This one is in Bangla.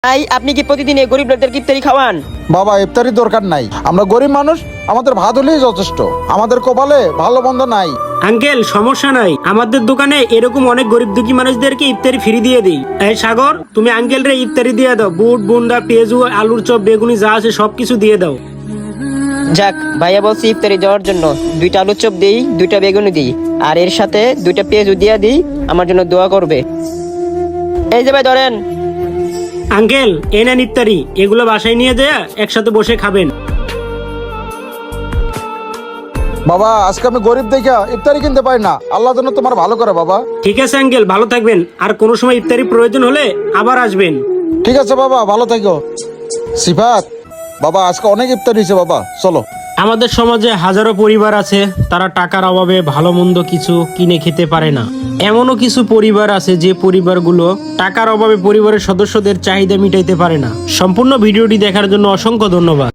ভাই আপনি কি প্রতিদিন এই গরিব লোকদের ইফতারি খাওয়ান? বাবা ইফতারির দরকার নাই, আমরা গরিব মানুষ, আমাদের ভাত হলেই যথেষ্ট। আমাদের কপালে ভালো মন্দ নাই। আঙ্কেল সমস্যা নাই, আমাদের দোকানে এরকম অনেক গরিব দুঃখী মানুষদেরকে ইফতারি ফ্রি দিয়ে দিই। এই সাগর, তুমি আঙ্কেল রে ইফতারি দিয়ে দাও। বুট বুন্ডা পেঁয়াজু আলুর চপ বেগুনি যা আছে সবকিছু দিয়ে দাও। যাক, ভাইয়া বলছি ইফতারি দেওয়ার জন্য 2টা আলুর চপ দিই, 2টা বেগুনি দিই, আর এর সাথে 2টা পেঁয়াজু দিয়া দিই, আমার জন্য দোয়া করবে। এই যে ভাই ধরেন। আঙ্কেল এই নেন ইফতারি, এগুলো বাসায় নিয়ে যায় একসাথে বসে খাবেন। বাবা আজকে আমি গরিব দেখা ইফতারি কিনতে পারি না, আল্লাহ যেন তোমার ভালো করে বাবা। ঠিক আছে আঙ্কেল, ভালো থাকবেন, আর কোনো সময় ইফতারি প্রয়োজন হলে আবার আসবেন। ঠিক আছে বাবা, ভালো থাকো। সিফাত বাবা আজকে অনেক ইফতারি হয়েছে বাবা, চলো। আমাদের সমাজে হাজারো পরিবার আছে, তারা টাকার অভাবে ভালো মন্দ কিছু কিনে খেতে পারে না। এমনও কিছু পরিবার আছে যে পরিবারগুলো টাকার অভাবে পরিবারের সদস্যদের চাহিদা মিটাইতে পারে না। সম্পূর্ণ ভিডিওটি দেখার জন্য অসংখ্য ধন্যবাদ।